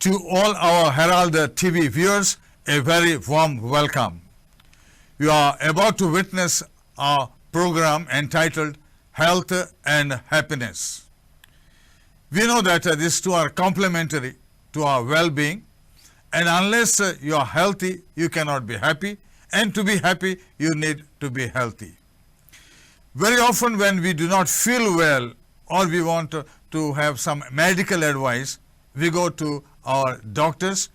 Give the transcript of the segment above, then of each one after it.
To all our Herald TV viewers, a very warm welcome. You are about to witness our program entitled Health and Happiness. We know that these two are complementary to our well-being, and unless you are healthy, you cannot be happy, and to be happy, you need to be healthy. Very often when we do not feel well or we want to have some medical advice, we go to our doctors,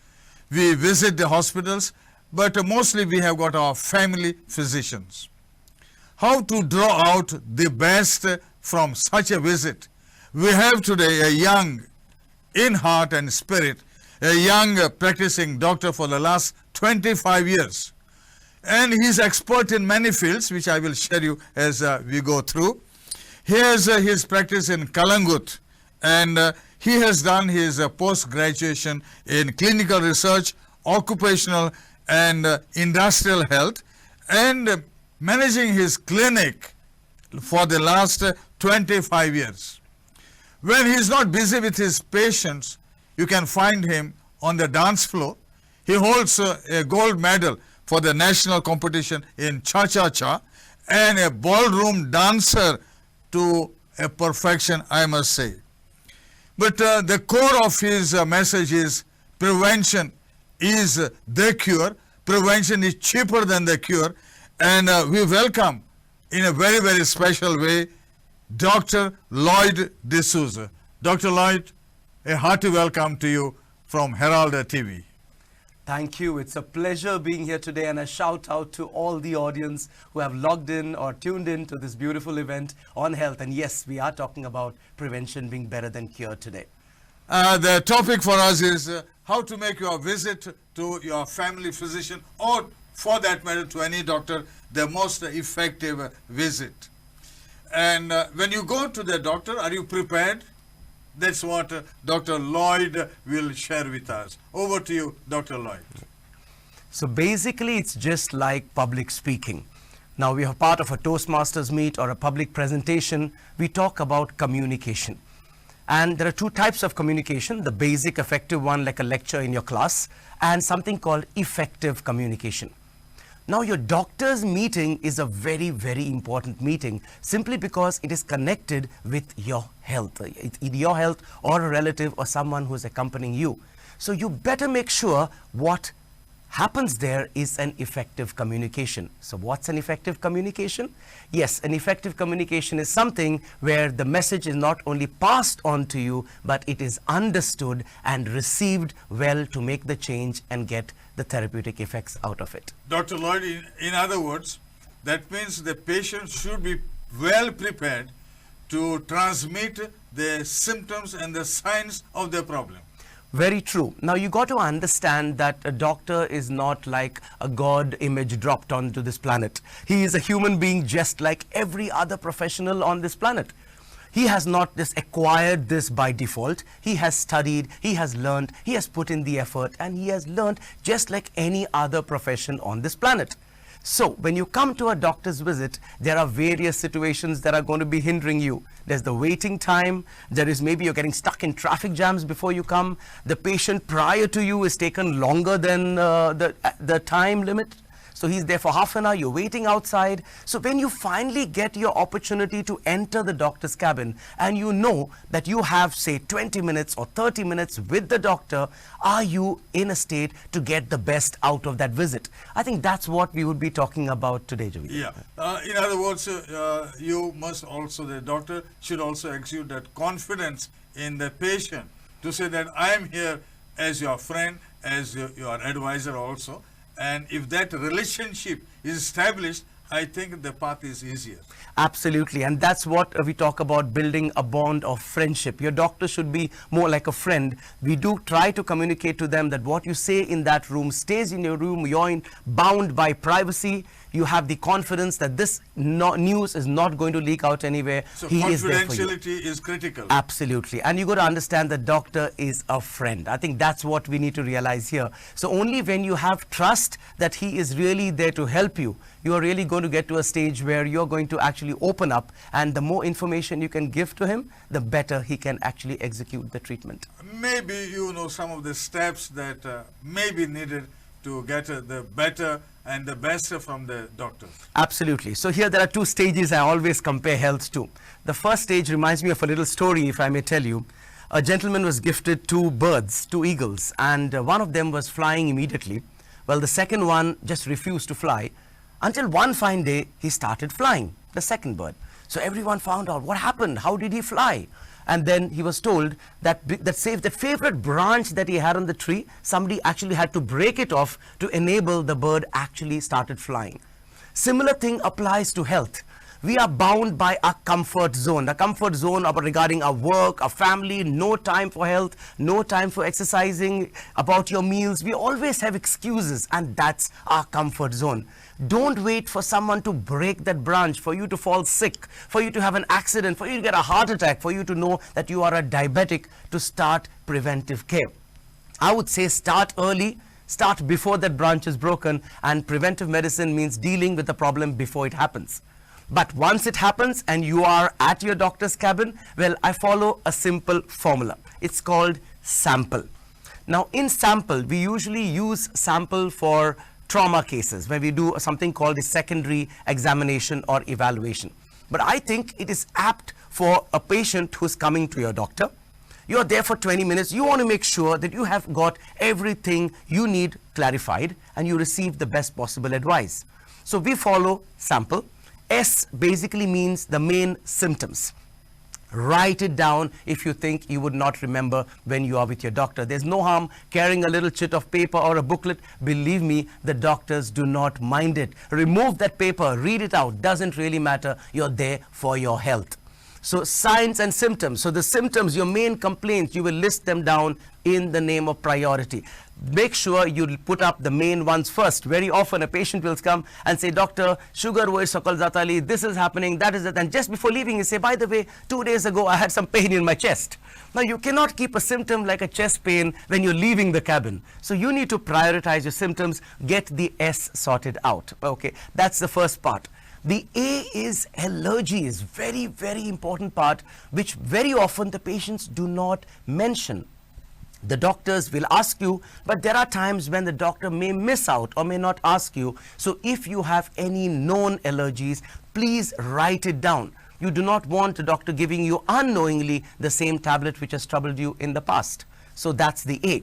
we visit the hospitals, but mostly we have got our family physicians. How to draw out the best from such a visit? We have today a young, in heart and spirit, a young practicing doctor for the last 25 years. And he is expert in many fields, which I will share you as we go through. Here's his practice in Kalangut, and he has done his post-graduation in clinical research, occupational and industrial health, and managing his clinic for the last 25 years. When he is not busy with his patients, you can find him on the dance floor. He holds a gold medal for the national competition in Cha-Cha-Cha, and a ballroom dancer to a perfection, I must say. But the core of his message is prevention is the cure. Prevention is cheaper than the cure. And we welcome in a very, very special way Dr. Lloyd D'Souza. Dr. Lloyd, a hearty welcome to you from Herald TV. Thank you. It's a pleasure being here today, and a shout out to all the audience who have logged in or tuned in to this beautiful event on health. And yes, we are talking about prevention being better than cure today. The topic for us is how to make your visit to your family physician, or for that matter to any doctor, the most effective visit. And when you go to the doctor, are you prepared? That's what Dr. Lloyd will share with us. Over to you, Dr. Lloyd. So basically, it's just like public speaking. Now, we are part of a Toastmasters meet or a public presentation. We talk about communication. And there are two types of communication: the basic effective one, like a lecture in your class, and something called effective communication. Now, your doctor's meeting is a very, very important meeting, simply because it is connected with your health. It's either your health or a relative or someone who is accompanying you. So you better make sure what happens there is an effective communication. So what's an effective communication? Yes, an effective communication is something where the message is not only passed on to you, but it is understood and received well to make the change and get the therapeutic effects out of it. Dr. Lloyd, in other words, that means the patient should be well prepared to transmit the symptoms and the signs of the problem. Very true. Now, you got to understand that a doctor is not like a God image dropped onto this planet. He is a human being just like every other professional on this planet. He has not just acquired this by default. He has studied, he has learned, he has put in the effort, and he has learned just like any other profession on this planet. So when you come to a doctor's visit, there are various situations that are going to be hindering you. There's the waiting time. There is maybe you're getting stuck in traffic jams before you come. The patient prior to you is taken longer than the time limit. So he's there for half an hour, you're waiting outside. So when you finally get your opportunity to enter the doctor's cabin, and you know that you have, say, 20 minutes or 30 minutes with the doctor, are you in a state to get the best out of that visit? I think that's what we would be talking about today, Javi. Yeah. In other words, you must also, the doctor should also exude that confidence in the patient to say that I am here as your friend, as your advisor also. And if that relationship is established, I think the path is easier. Absolutely. And that's what we talk about, building a bond of friendship. Your doctor should be more like a friend. We do try to communicate to them that what you say in that room stays in your room. You're bound by privacy. You have the confidence that this news is not going to leak out anywhere. So He is there for you. confidentiality is critical. Absolutely. And you got to understand the doctor is a friend. I think that's what we need to realize here. So only when you have trust that he is really there to help you, you are really going to get to a stage where you're going to actually open up, and the more information you can give to him, the better he can actually execute the treatment. Maybe you know some of the steps that may be needed to get the better and the best from the doctor. Absolutely. So here there are two stages I always compare health to. The first stage reminds me of a little story, if I may tell you. A gentleman was gifted two birds, two eagles, and one of them was flying immediately. Well, the second one just refused to fly until one fine day he started flying, the second bird. So everyone found out what happened, how did he fly? And then he was told that the favorite branch that he had on the tree, somebody actually had to break it off to enable the bird actually started flying. Similar thing applies to health. We are bound by our comfort zone. The comfort zone regarding our work, our family, no time for health, no time for exercising, about your meals. We always have excuses, and that's our comfort zone. Don't wait for someone to break that branch, for you to fall sick, for you to have an accident, for you to get a heart attack, for you to know that you are a diabetic, to start preventive care. I would say start early, start before that branch is broken, and preventive medicine means dealing with the problem before it happens. But once it happens and you are at your doctor's cabin, well, I follow a simple formula. It's called sample. Now, in sample, we usually use sample for trauma cases, where we do something called a secondary examination or evaluation. But I think it is apt for a patient who's coming to your doctor. You're there for 20 minutes. You want to make sure that you have got everything you need clarified and you receive the best possible advice. So we follow sample. S basically means the main symptoms. Write it down if you think you would not remember when you are with your doctor. There's no harm carrying a little chit of paper or a booklet. Believe me, the doctors do not mind it. Remove that paper, read it out. Doesn't really matter. You're there for your health. So signs and symptoms. So the symptoms, your main complaints, you will list them down in the name of priority. Make sure you put up the main ones first. Very often a patient will come and say, "Doctor, sugar wo sakal zatali, this is happening, that is it." And just before leaving, you say, "By the way, 2 days ago I had some pain in my chest." Now you cannot keep a symptom like a chest pain when you're leaving the cabin. So you need to prioritize your symptoms, get the S sorted out. Okay, that's the first part. The A is allergies, very, very important part, which very often the patients do not mention. The doctors will ask you, but there are times when the doctor may miss out or may not ask you. So if you have any known allergies, please write it down. You do not want the doctor giving you unknowingly the same tablet which has troubled you in the past. So that's the A.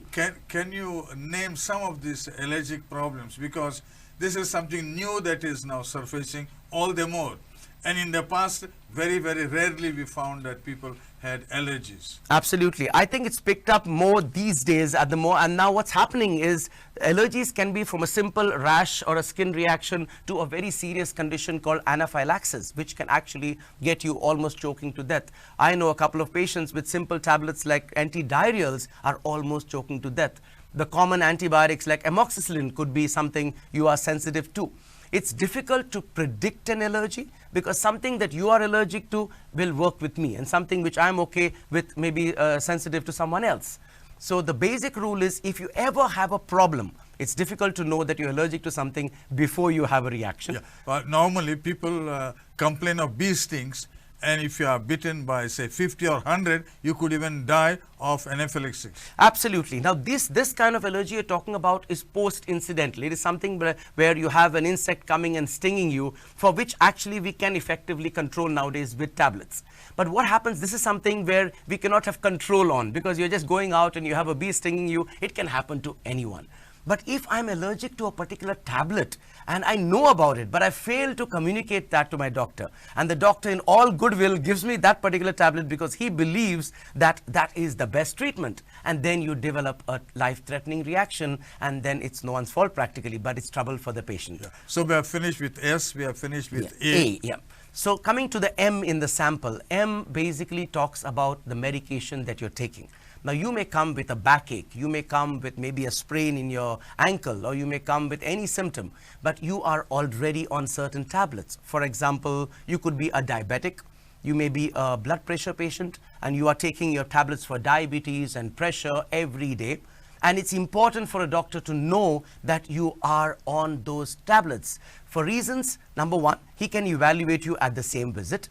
Can you name some of these allergic problems? Because this is something new that is now surfacing all the more. And in the past, very, very rarely we found that people had allergies. Absolutely. I think it's picked up more these days and now what's happening is allergies can be from a simple rash or a skin reaction to a very serious condition called anaphylaxis, which can actually get you almost choking to death. I know a couple of patients with simple tablets like antidiarrheals are almost choking to death. The common antibiotics like amoxicillin could be something you are sensitive to. It's difficult to predict an allergy because something that you are allergic to will work with me and something which I'm okay with may be sensitive to someone else. So the basic rule is if you ever have a problem, it's difficult to know that you're allergic to something before you have a reaction. Yeah. Well, normally people complain of bee stings, and if you are bitten by say 50 or 100, you could even die of anaphylaxis. Absolutely. Now this kind of allergy you're talking about is post-incidental. It is something where you have an insect coming and stinging you, for which actually we can effectively control nowadays with tablets. But what happens, this is something where we cannot have control on because you're just going out and you have a bee stinging you. It can happen to anyone. But if I'm allergic to a particular tablet and I know about it, but I fail to communicate that to my doctor, and the doctor in all goodwill gives me that particular tablet because he believes that that is the best treatment, and then you develop a life-threatening reaction, and then it's no one's fault practically, but it's trouble for the patient. Yeah. So we have finished with S, we have finished with A. Yeah. So coming to the M in the sample, M basically talks about the medication that you're taking. Now, you may come with a backache, you may come with maybe a sprain in your ankle, or you may come with any symptom, but you are already on certain tablets. For example, you could be a diabetic, you may be a blood pressure patient, and you are taking your tablets for diabetes and pressure every day. And it's important for a doctor to know that you are on those tablets. For reasons, number one, he can evaluate you at the same visit.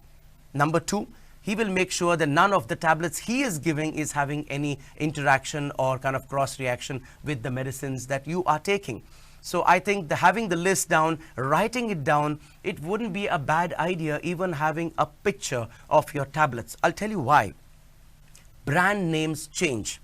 Number two, he will make sure that none of the tablets he is giving is having any interaction or kind of cross reaction with the medicines that you are taking. So I think having the list down, writing it down, it wouldn't be a bad idea, even having a picture of your tablets. I'll tell you why. Brand names change.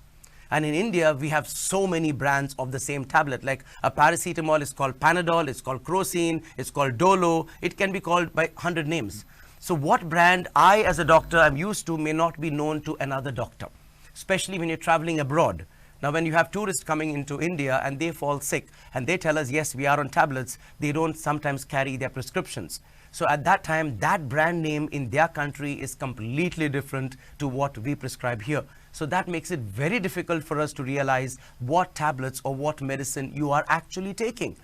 And in India, we have so many brands of the same tablet. Like a paracetamol is called Panadol, it's called Crocin, it's called Dolo. It can be called by 100 names. So what brand I, as a doctor, am used to may not be known to another doctor, especially when you're traveling abroad. Now, when you have tourists coming into India and they fall sick and they tell us, yes, we are on tablets, they don't sometimes carry their prescriptions. So at that time, that brand name in their country is completely different to what we prescribe here. So that makes it very difficult for us to realize what tablets or what medicine you are actually taking.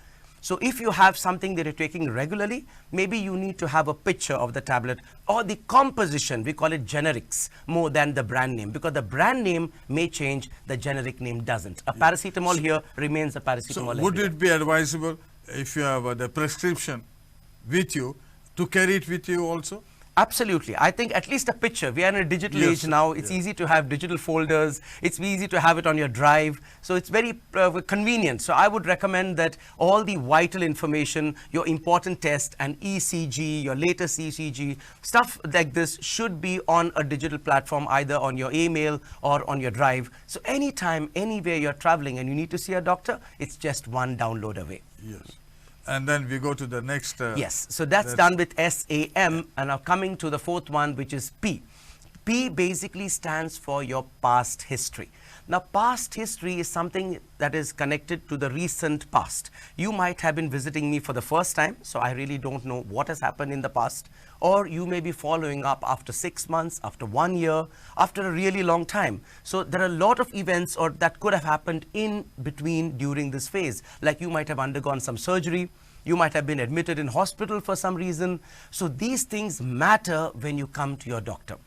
So if you have something that you're taking regularly, maybe you need to have a picture of the tablet or the composition. We call it generics more than the brand name, because the brand name may change, the generic name doesn't. A paracetamol here remains a paracetamol. So would it be advisable, if you have the prescription with you, to carry it with you also? Absolutely. I think at least a picture. We are in a digital age now. It's easy to have digital folders. It's easy to have it on your drive. So it's very convenient. So I would recommend that all the vital information, your important test, and ECG, your latest ECG, stuff like this should be on a digital platform, either on your email or on your drive. So anytime, anywhere you're traveling and you need to see a doctor, it's just one download away. Yes. And then we go to the next. Yes, so that's done with SAM, and now coming to the fourth one, which is P. P basically stands for your past history. Now, past history is something that is connected to the recent past. You might have been visiting me for the first time, so I really don't know what has happened in the past. Or you may be following up after 6 months, after 1 year, after a really long time. So there are a lot of events that could have happened in between during this phase. Like you might have undergone some surgery, you might have been admitted in hospital for some reason. So these things matter when you come to your doctor.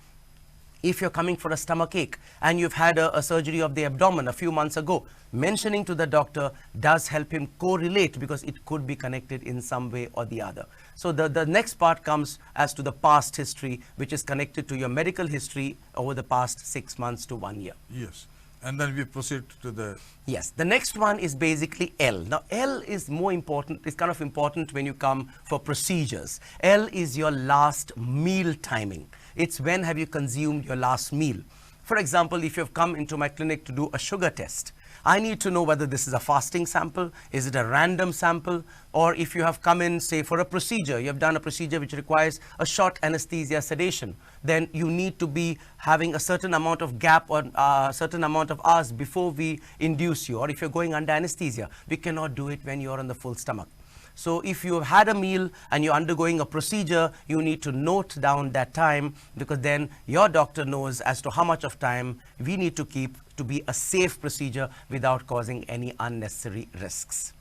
If you're coming for a stomach ache and you've had a surgery of the abdomen a few months ago, mentioning to the doctor does help him correlate, because it could be connected in some way or the other. So the next part comes as to the past history, which is connected to your medical history over the past 6 months to 1 year. Yes. And then we proceed to the... Yes, the next one is basically L. Now, L is more important, it's kind of important when you come for procedures. L is your last meal timing. It's when have you consumed your last meal. For example, if you've come into my clinic to do a sugar test, I need to know whether this is a fasting sample, is it a random sample, or if you have come in, say, for a procedure, you have done a procedure which requires a short anesthesia sedation, then you need to be having a certain amount of gap or a certain amount of hours before we induce you. Or if you're going under anesthesia, we cannot do it when you're on the full stomach. So if you have had a meal and you're undergoing a procedure, you need to note down that time, because then your doctor knows as to how much of time we need to keep to be a safe procedure without causing any unnecessary risks.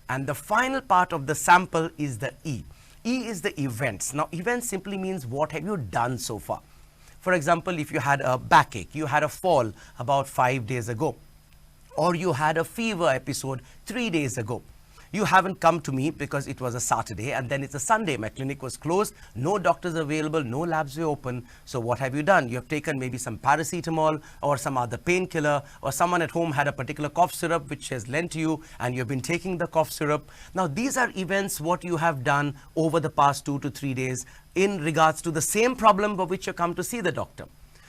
And the final part of the sample is the E. E is the events. Now, events simply means what have you done so far. For example, if you had a backache, you had a fall about 5 days ago, or you had a fever episode 3 days ago. You haven't come to me because it was a Saturday and then it's a Sunday. My clinic was closed, no doctors available, no labs were open. So what have you done? You have taken maybe some paracetamol or some other painkiller, or someone at home had a particular cough syrup which has lent to you and you've been taking the cough syrup. Now these are events what you have done over the past 2 to 3 days in regards to the same problem for which you come to see the doctor.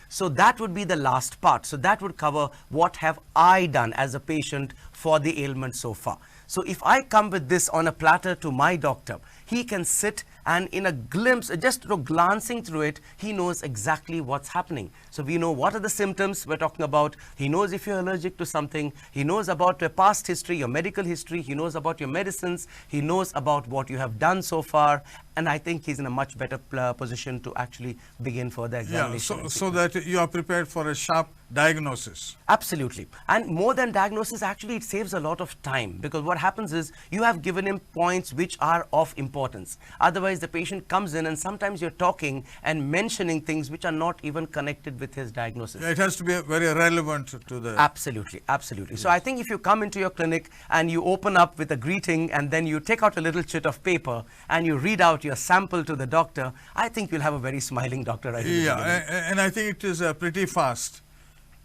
So that would be the last part. So that would cover what have I done as a patient for the ailment so far. So if I come with this on a platter to my doctor, he can sit And in a glimpse, just glancing through it, he knows exactly what's happening. So we know what are the symptoms we're talking about. He knows if you're allergic to something. He knows about your past history, your medical history. He knows about your medicines. He knows about what you have done so far. And I think he's in a much better position to actually begin further examination. Yeah, so that you are prepared for a sharp diagnosis. Absolutely. And more than diagnosis, actually it saves a lot of time, because what happens is you have given him points which are of importance. Otherwise the patient comes in and sometimes you're talking and mentioning things which are not even connected with his diagnosis. It has to be very relevant to the... Absolutely, absolutely. Yes. So I think if you come into your clinic and you open up with a greeting and then you take out a little chit of paper and you read out your sample to the doctor, I think you'll have a very smiling doctor right Yeah, and I think it is pretty fast.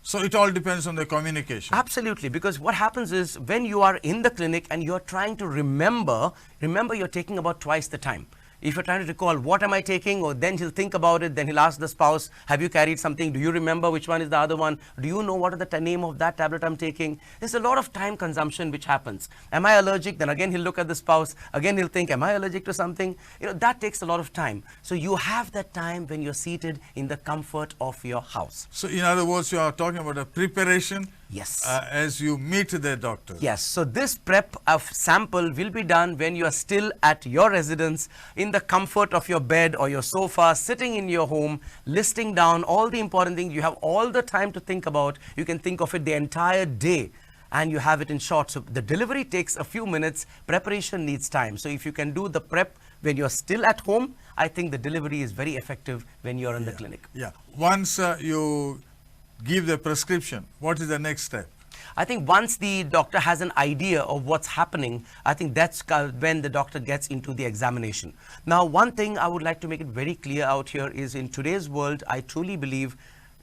So it all depends on the communication. Absolutely, because what happens is when you are in the clinic and you're trying to remember you're taking about twice the time. If you're trying to recall, what am I taking? Or then he'll think about it, then he'll ask the spouse, have you carried something? Do you remember which one is the other one? Do you know what is the name of that tablet I'm taking? There's a lot of time consumption which happens. Am I allergic? Then again, he'll look at the spouse. Again, he'll think, am I allergic to something? You know, that takes a lot of time. So you have that time when you're seated in the comfort of your house. So in other words, you are talking about a preparation. Yes. As you meet the doctor. Yes. So this prep of sample will be done when you are still at your residence, in the comfort of your bed or your sofa, sitting in your home, listing down all the important things. You have all the time to think about. You can think of it the entire day and you have it in short. So the delivery takes a few minutes. Preparation needs time. So if you can do the prep when you're still at home, I think the delivery is very effective when you're in the clinic. Yeah. Once you give the prescription, what is the next step? I think once the doctor has an idea of what's happening, I think that's when the doctor gets into the examination. Now, one thing I would like to make it very clear out here is, in today's world, I truly believe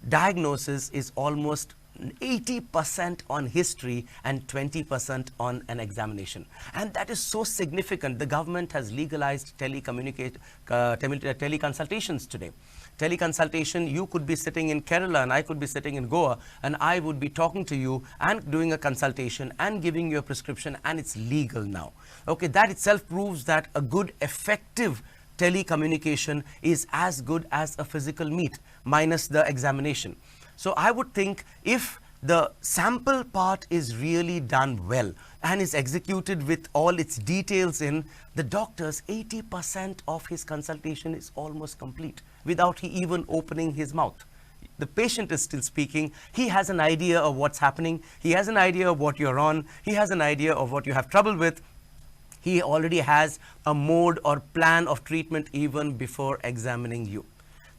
diagnosis is almost 80% on history and 20% on an examination. And that is so significant. The government has legalized teleconsultations today. Teleconsultation, you could be sitting in Kerala and I could be sitting in Goa, and I would be talking to you and doing a consultation and giving you a prescription, and it's legal now. Okay, that itself proves that a good, effective telecommunication is as good as a physical meet, minus the examination. So I would think if the sample part is really done well and is executed with all its details in, the doctor's 80% of his consultation is almost complete without he even opening his mouth. The patient is still speaking. He has an idea of what's happening. He has an idea of what you're on. He has an idea of what you have trouble with. He already has a mode or plan of treatment even before examining you.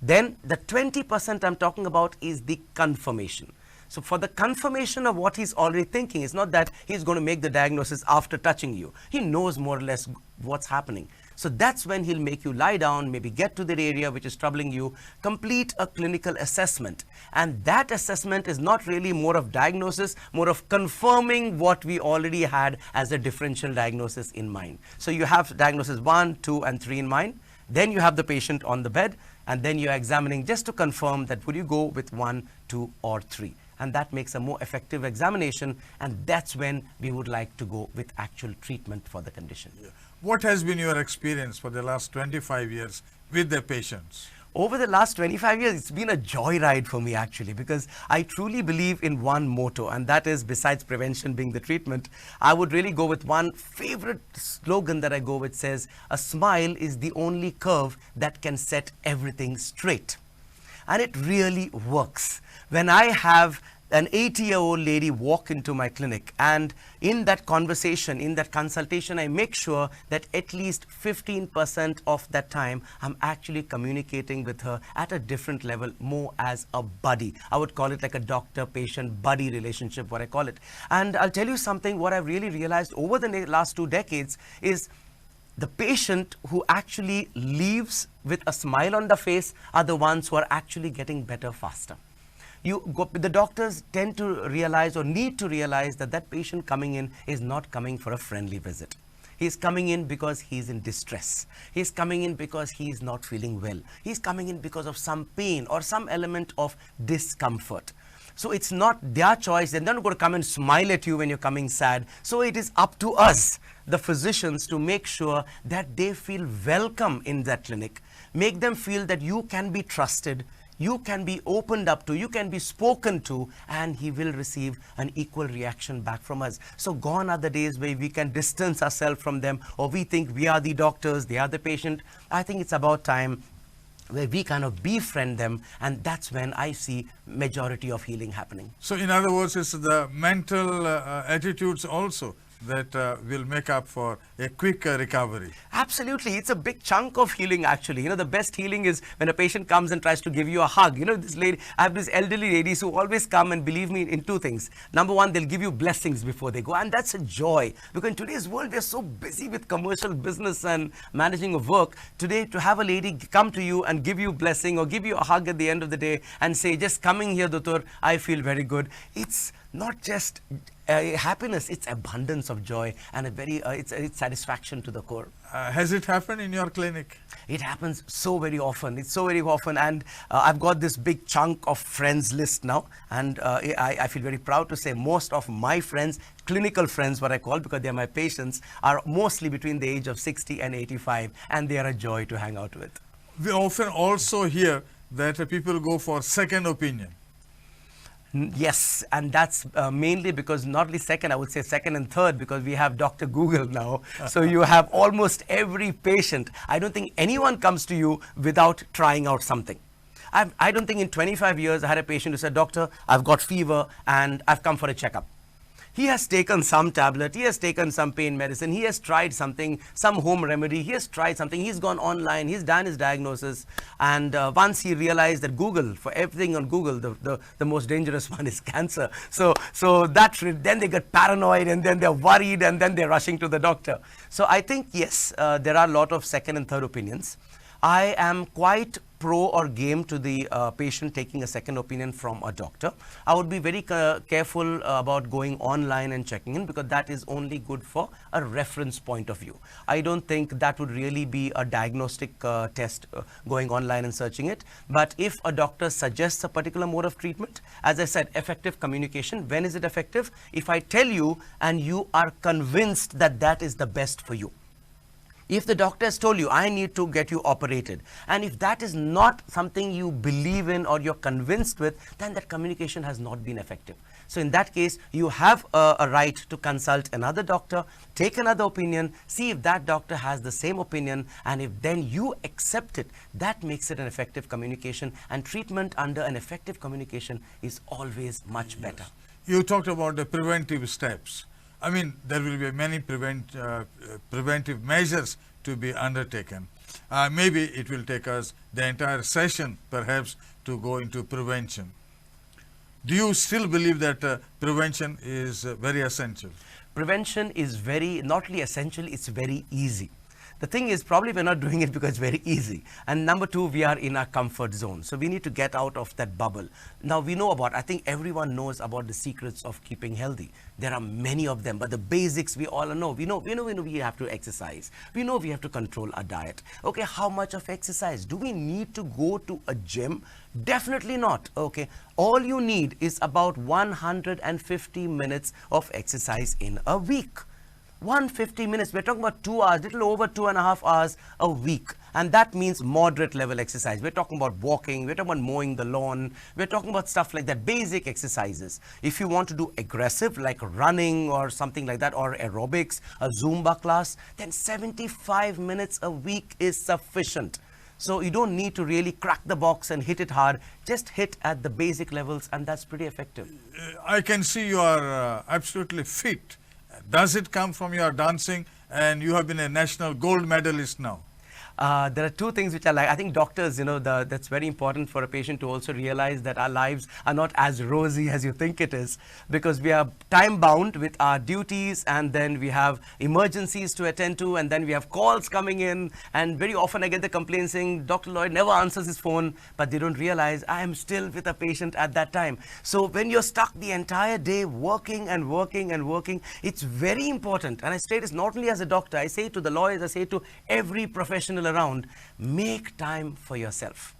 Then the 20% I'm talking about is the confirmation. So for the confirmation of what he's already thinking, it's not that he's going to make the diagnosis after touching you. He knows more or less what's happening. So that's when he'll make you lie down, maybe get to the area which is troubling you, complete a clinical assessment. And that assessment is not really more of diagnosis, more of confirming what we already had as a differential diagnosis in mind. So you have diagnosis 1, 2, and 3 in mind. Then you have the patient on the bed, and then you're examining just to confirm that would you go with 1, 2, or 3. And that makes a more effective examination, and that's when we would like to go with actual treatment for the condition. Yeah. What has been your experience for the last 25 years with the patients? Over the last 25 years, it's been a joyride for me actually, because I truly believe in one motto, and that is, besides prevention being the treatment, I would really go with one favorite slogan that I go with, says, a smile is the only curve that can set everything straight. And it really works. When I have an 80-year-old lady walk into my clinic, and in that conversation, in that consultation, I make sure that at least 15% of that time I'm actually communicating with her at a different level, more as a buddy. I would call it like a doctor-patient buddy relationship, what I call it. And I'll tell you something, what I've really realized over the last 2 decades is the patient who actually leaves with a smile on the face are the ones who are actually getting better faster. The doctors tend to realize, or need to realize, that that patient coming in is not coming for a friendly visit. He's coming in because he's in distress. He's coming in because he's not feeling well. He's coming in because of some pain or some element of discomfort. So it's not their choice. They're not going to come and smile at you when you're coming sad. So it is up to us, the physicians, to make sure that they feel welcome in that clinic. Make them feel that you can be trusted, you can be opened up to, you can be spoken to, and he will receive an equal reaction back from us. So gone are the days where we can distance ourselves from them, or we think we are the doctors, they are the patient. I think it's about time where we kind of befriend them, and that's when I see majority of healing happening. So in other words, it's the mental attitudes also that will make up for a quick recovery. Absolutely. It's a big chunk of healing, actually. The best healing is when a patient comes and tries to give you a hug. This lady, I have these elderly ladies who always come and believe me in two things. Number one, they'll give you blessings before they go, and that's a joy. Because in today's world, we're so busy with commercial business and managing of work. Today, to have a lady come to you and give you blessing or give you a hug at the end of the day and say, just coming here, Doctor, I feel very good. It's not just happiness, it's abundance of joy and it's satisfaction to the core. Has it happened in your clinic? It happens so very often. It's so very often, and I've got this big chunk of friends list now, and I feel very proud to say most of my friends, clinical friends, what I call, because they're my patients, are mostly between the age of 60 and 85, and they are a joy to hang out with. We often also hear that people go for second opinion. Yes, and that's mainly because not only second, I would say second and third, because we have Dr. Google now. So you have almost every patient. I don't think anyone comes to you without trying out something. I don't think in 25 years I had a patient who said, Doctor, I've got fever and I've come for a checkup. He has taken some tablet, he has taken some pain medicine, he has tried something, some home remedy, he has tried something, he's gone online, he's done his diagnosis, and once he realized that Google, for everything on Google, the most dangerous one is cancer. So then they get paranoid, and then they're worried, and then they're rushing to the doctor. So I think, yes, there are a lot of second and third opinions. I am quite pro or game to the patient taking a second opinion from a doctor. I would be very careful about going online and checking in, because that is only good for a reference point of view. I don't think that would really be a diagnostic test, going online and searching it. But if a doctor suggests a particular mode of treatment, as I said, effective communication. When is it effective? If I tell you and you are convinced that that is the best for you. If the doctor has told you, I need to get you operated, and if that is not something you believe in or you're convinced with, then that communication has not been effective. So in that case, you have a right to consult another doctor, take another opinion, see if that doctor has the same opinion, and if then you accept it, that makes it an effective communication, and treatment under an effective communication is always much better. You talked about the preventive steps. I mean, there will be many preventive measures to be undertaken. Maybe it will take us the entire session, perhaps, to go into prevention. Do you still believe that prevention is very essential? Prevention is not only essential, it's very easy. The thing is, probably we're not doing it because it's very easy. And number two, we are in our comfort zone. So we need to get out of that bubble. Now we know I think everyone knows about the secrets of keeping healthy. There are many of them, but the basics we all know. We know we have to exercise. We know we have to control our diet. Okay, how much of exercise? Do we need to go to a gym? Definitely not. Okay, all you need is about 150 minutes of exercise in a week. 150 minutes, we're talking about 2 hours, little over 2.5 hours a week. And that means moderate level exercise. We're talking about walking, we're talking about mowing the lawn, we're talking about stuff like that, basic exercises. If you want to do aggressive, like running or something like that, or aerobics, a Zumba class, then 75 minutes a week is sufficient. So you don't need to really crack the box and hit it hard, just hit at the basic levels, and that's pretty effective. I can see you are absolutely fit. Does it come from your dancing? And you have been a national gold medalist now. There are two things which I like. I think doctors, that's very important for a patient to also realize that our lives are not as rosy as you think it is, because we are time bound with our duties, and then we have emergencies to attend to, and then we have calls coming in, and very often I get the complaint saying, Dr. Lloyd never answers his phone, but they don't realize I am still with a patient at that time. So when you're stuck the entire day working and working and working, it's very important. And I say this not only as a doctor, I say it to the lawyers, I say it to every professional around, make time for yourself.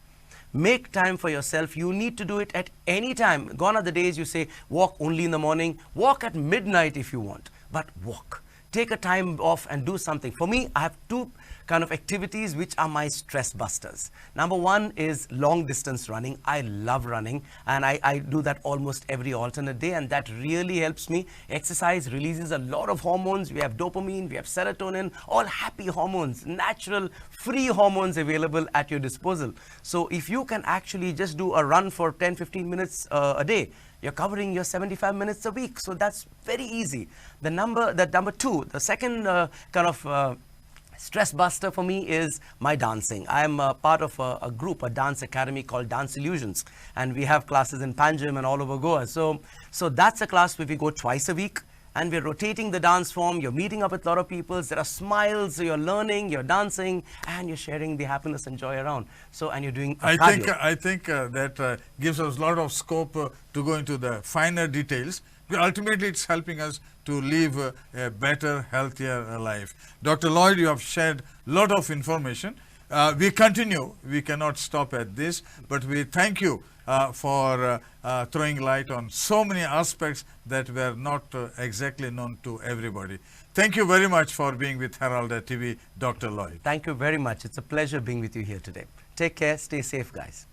Make time for yourself. You need to do it at any time. Gone are the days you say, walk only in the morning, walk at midnight if you want, but walk. Take a time off and do something. For me, I have two kind of activities which are my stress busters. Number one is long distance running. I love running, and I do that almost every alternate day, and that really helps me. Exercise releases a lot of hormones. We have dopamine, we have serotonin, all happy hormones, natural, free hormones available at your disposal. So if you can actually just do a run for 10-15 minutes a day, you're covering your 75 minutes a week. So that's very easy. Number two, the second kind of stress buster for me is my dancing. I'm part of a group, a dance academy called Dance Illusions, and we have classes in Panjim and all over Goa. So that's a class where we go twice a week, and we're rotating the dance form. You're meeting up with a lot of people. There are smiles. You're learning. You're dancing, and you're sharing the happiness and joy around. So, and you're doing. I think that gives us a lot of scope to go into the finer details. Ultimately, it's helping us to live a better, healthier life. Dr. Lloyd, you have shared a lot of information. We continue. We cannot stop at this, but we thank you for throwing light on so many aspects that were not exactly known to everybody. Thank you very much for being with Herald TV, Dr. Lloyd. Thank you very much. It's a pleasure being with you here today. Take care. Stay safe, guys.